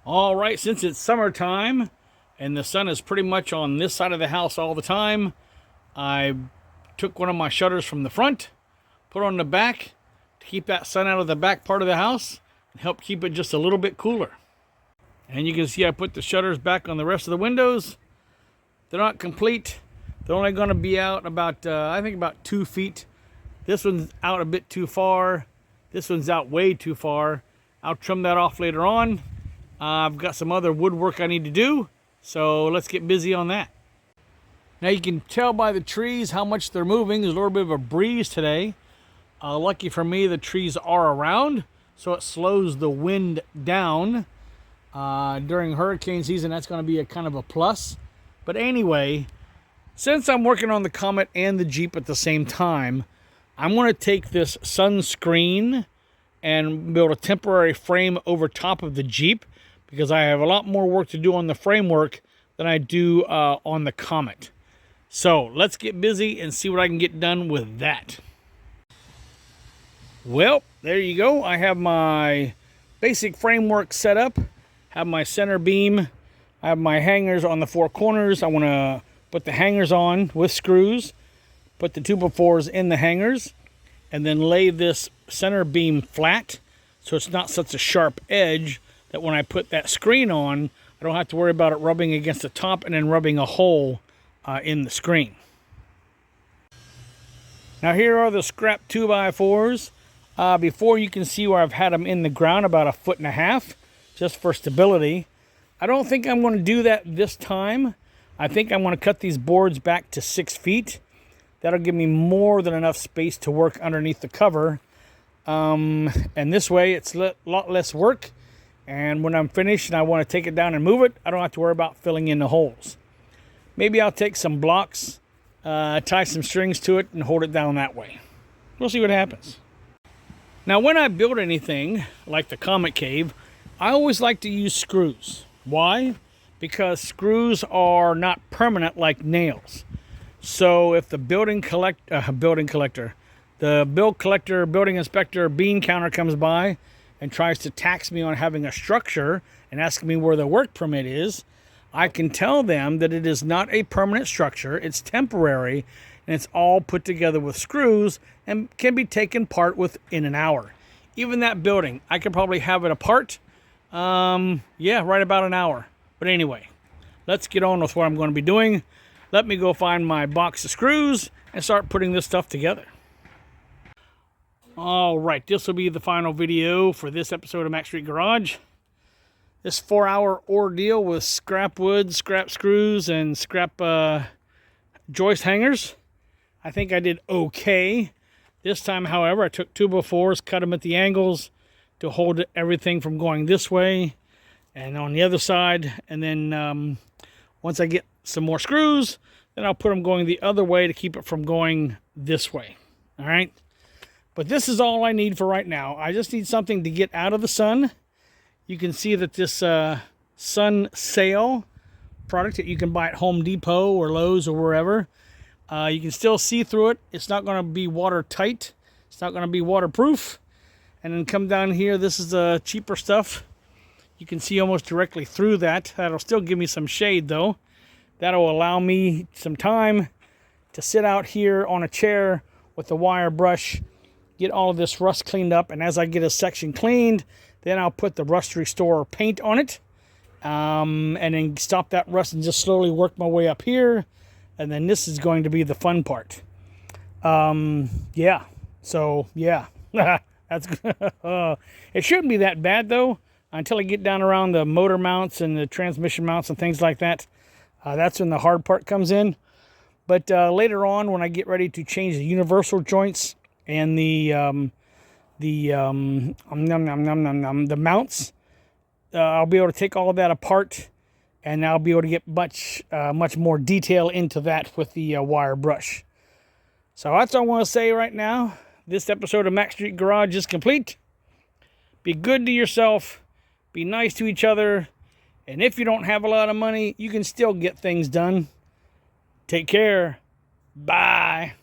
All right, since it's summertime and the sun is pretty much on this side of the house all the time, I took one of my shutters from the front, put it on the back to keep that sun out of the back part of the house and help keep it just a little bit cooler. And you can see I put the shutters back on the rest of the windows. They're not complete. They're only going to be out about, I think about 2 feet. This one's out a bit too far. This one's out way too far. I'll trim that off later on. I've got some other woodwork I need to do, so let's get busy on that. Now you can tell by the trees how much they're moving. There's a little bit of a breeze today. Lucky for me, the trees are around, so it slows the wind down. During hurricane season, that's going to be a kind of a plus. But anyway, since I'm working on the Comet and the Jeep at the same time, I'm going to take this sunscreen and build a temporary frame over top of the Jeep, because I have a lot more work to do on the framework than I do on the Comet. So let's get busy and see what I can get done with that. Well, there you go. I have my basic framework set up. Have my center beam. I have my hangers on the 4 corners. I want to put the hangers on with screws. Put the 2x4s in the hangers. And then lay this center beam flat so it's not such a sharp edge that when I put that screen on, I don't have to worry about it rubbing against the top and then rubbing a hole in the screen. Now here are the scrap 2x4s. Before, you can see where I've had them in the ground about 1.5 feet, just for stability. I don't think I'm going to do that this time. I think I'm going to cut these boards back to 6 feet. That'll give me more than enough space to work underneath the cover. And this way, it's a lot less work. And when I'm finished and I want to take it down and move it, I don't have to worry about filling in the holes. Maybe I'll take some blocks, tie some strings to it, and hold it down that way. We'll see what happens. Now, when I build anything like the Comet Cave, I always like to use screws. Why? Because screws are not permanent like nails. So if the bill collector, building inspector, bean counter comes by and tries to tax me on having a structure and ask me where the work permit is, I can tell them that it is not a permanent structure, it's temporary, and it's all put together with screws and can be taken apart within an hour. Even that building, I could probably have it apart, right about an hour. But anyway, let's get on with what I'm going to be doing. Let me go find my box of screws and start putting this stuff together. All right, this will be the final video for this episode of Max Street Garage. This 4-hour ordeal with scrap wood, scrap screws, and scrap joist hangers. I think I did okay. This time, however, I took 2x4s, cut them at the angles to hold everything from going this way and on the other side. And then once I get some more screws, then I'll put them going the other way to keep it from going this way. All right. But this is all I need for right now. I just need something to get out of the sun. You can see that this sun sail product that you can buy at Home Depot or Lowe's or wherever, you can still see through it. It's not going to be watertight. It's not going to be waterproof. And then come down here. This is the cheaper stuff. You can see almost directly through that. That'll still give me some shade though. That'll allow me some time to sit out here on a chair with a wire brush, get all of this rust cleaned up, and as I get a section cleaned, then I'll put the Rust Restorer paint on it, and then stop that rust and just slowly work my way up here, and then this is going to be the fun part. That's it shouldn't be that bad though, until I get down around the motor mounts and the transmission mounts and things like that. That's when the hard part comes in. But later on, when I get ready to change the universal joints and the mounts, I'll be able to take all of that apart, and I'll be able to get much more detail into that with the wire brush. So that's all I want to say right now. This episode of Max Street Garage is complete. Be good to yourself. Be nice to each other. And if you don't have a lot of money, you can still get things done. Take care. Bye.